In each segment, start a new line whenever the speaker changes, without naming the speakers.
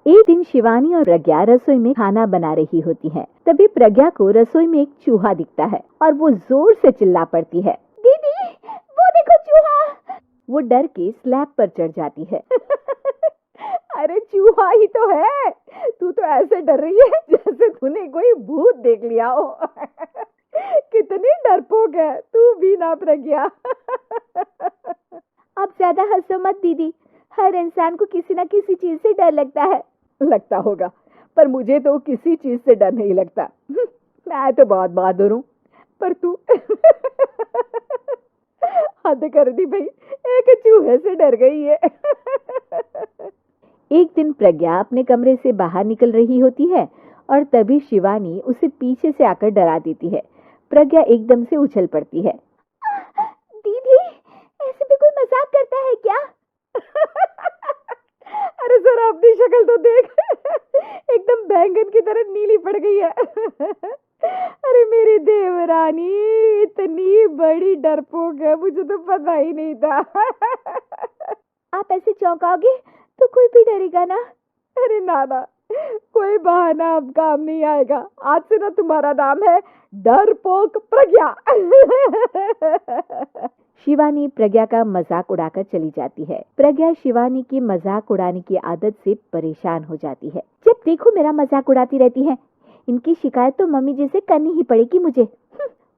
एक दिन शिवानी और प्रज्ञा रसोई में खाना बना रही होती है। तभी प्रज्ञा को रसोई में एक चूहा दिखता है और वो जोर से चिल्ला पड़ती है, दीदी वो देखो चूहा। वो डर के स्लैब पर चढ़ जाती है। अरे चूहा ही तो है, तू तो ऐसे डर रही है जैसे तूने कोई भूत देख लिया हो। कितनी डरपोक है तू भी ना प्रज्ञा। अब ज्यादा हंसो मत दीदी, हर इंसान को किसी न किसी चीज से डर लगता है। लगता होगा, पर मुझे तो किसी चीज से डर नहीं लगता। मैं तो बहुत बहादुर हूँ, पर तू हद कर दी भाई, एक चूहे से डर गई है। एक दिन प्रज्ञा अपने कमरे से बाहर निकल रही होती है और तभी शिवानी उसे पीछे से आकर डरा देती है। प्रज्ञा एकदम से उछल पड़ती है। दीदी ऐसे भी कोई मजाक करता है क्या? अरे जरा अपनी शक्ल तो देख, एकदम बैंगन की तरह नीली पड़ गई है। अरे मेरी देवरानी इतनी बड़ी डरपोक है, मुझे तो पता ही नहीं था। आप ऐसे चौंकाओगे तो कोई भी डरेगा ना? अरे नाना, कोई बहाना अब काम नहीं आएगा। आज से ना तुम्हारा नाम है डरपोक प्रज्ञा। शिवानी प्रज्ञा का मजाक उड़ाकर चली जाती है। प्रज्ञा शिवानी की मजाक उड़ाने की आदत से परेशान हो जाती है। जब देखो मेरा मजाक उड़ाती रहती है, इनकी शिकायत तो मम्मी जी से करनी ही पड़ेगी मुझे।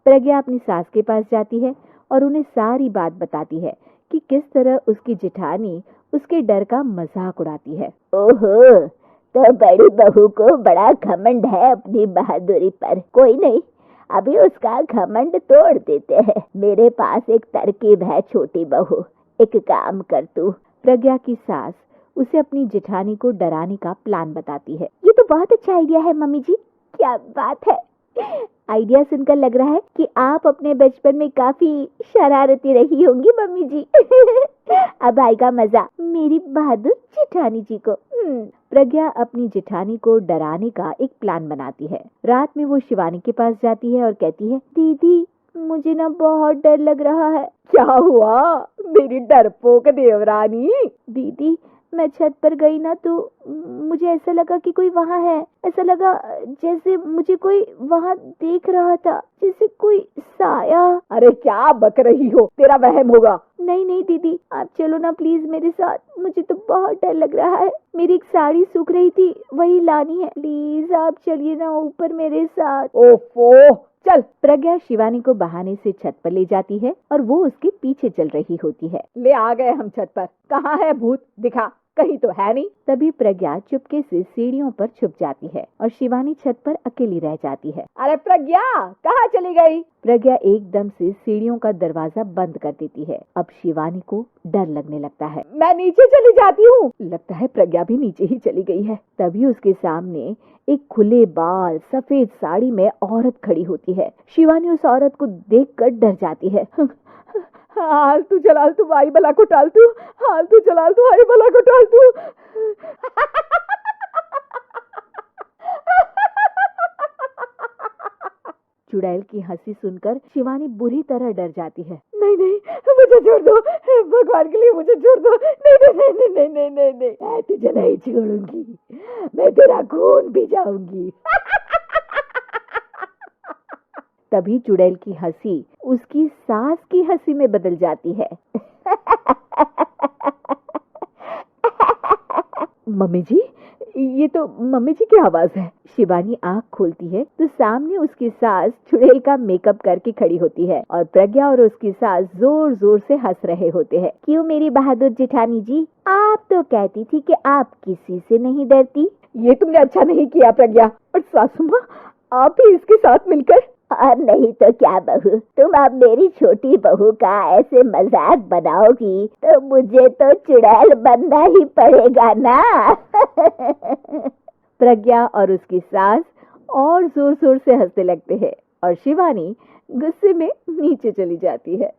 प्रज्ञा अपनी सास के पास जाती है और उन्हें सारी बात बताती है कि किस तरह उसकी जेठानी उसके डर का मजाक उड़ाती है। ओहो, तो बड़ी बहू को बड़ा घमंड है अपनी बहादुरी पर। कोई नहीं, अभी उसका घमंड तोड़ देते हैं। मेरे पास एक तरकीब है छोटी बहू, एक काम कर तू। प्रज्ञा की सास उसे अपनी जेठानी को डराने का प्लान बताती है। ये तो बहुत अच्छा आइडिया है मम्मी जी। क्या बात है, आइडिया सुनकर लग रहा है कि आप अपने बचपन में काफी शरारती रही होंगी मम्मी जी। अब आएगा मजा मेरी बहादुर जेठानी जी को। प्रज्ञा अपनी जेठानी को डराने का एक प्लान बनाती है। रात में वो शिवानी के पास जाती है और कहती है, दीदी मुझे ना बहुत डर लग रहा है। क्या हुआ मेरी डरपोक देवरानी? दीदी मैं छत पर गई ना तो मुझे ऐसा लगा कि कोई वहाँ है। ऐसा लगा जैसे मुझे कोई वहाँ देख रहा था, जैसे कोई साया। अरे क्या बक रही हो, तेरा वहम होगा। नहीं नहीं दीदी, आप चलो ना प्लीज मेरे साथ, मुझे तो बहुत डर लग रहा है। मेरी एक साड़ी सूख रही थी, वही लानी है। प्लीज आप चलिए ना ऊपर मेरे साथ। ओफो चल। प्रज्ञा शिवानी को बहाने से छत पर ले जाती है और वो उसके पीछे चल रही होती है। ले आ गए हम छत पर, कहाँ है भूत, दिखा, कहीं तो है नहीं। तभी प्रज्ञा चुपके से सीढ़ियों पर छुप जाती है और शिवानी छत पर अकेली रह जाती है। अरे प्रज्ञा कहाँ चली गई? प्रज्ञा एकदम से सीढ़ियों का दरवाजा बंद कर देती है। अब शिवानी को डर लगने लगता है। मैं नीचे चली जाती हूँ। लगता है प्रज्ञा भी नीचे ही चली गई है। तभी उसके सामने एक खुले बाल सफेद साड़ी में औरत खड़ी होती है। शिवानी उस औरत को देखकर डर जाती है। हाल तू जलाल तू भाई भला को टाल तू, हाल तू जलाल तू भाई भला को टाल तू। चुड़ैल की हंसी सुनकर शिवानी बुरी तरह डर जाती है। नहीं नहीं मुझे छोड़ दो, भगवान के लिए मुझे छोड़ दो। नहीं नहीं नहीं नहीं नहीं नहीं नहीं, मैं तुझे नहीं छोड़ूंगी, मैं तेरा खून पी जाऊंगी। तभी चुड़ैल की हंसी उसकी सास की हंसी में बदल जाती है। मम्मी जी, ये तो मम्मी जी की आवाज है। शिवानी आंख खोलती है तो सामने उसकी सास चुड़ैल का मेकअप करके खड़ी होती है और प्रज्ञा और उसकी सास जोर जोर से हंस रहे होते हैं। क्यों मेरी बहादुर जेठानी जी, आप तो कहती थी कि आप किसी से नहीं डरती। ये तुमने अच्छा नहीं किया प्रज्ञा। और सासू माँ, आप भी इसके साथ मिलकर। और नहीं तो क्या बहू, तुम अब मेरी छोटी बहू का ऐसे मजाक बनाओगी तो मुझे तो चुड़ैल बनना ही पड़ेगा ना। प्रज्ञा और उसकी सास और जोर जोर से हंसने लगते हैं और शिवानी गुस्से में नीचे चली जाती है।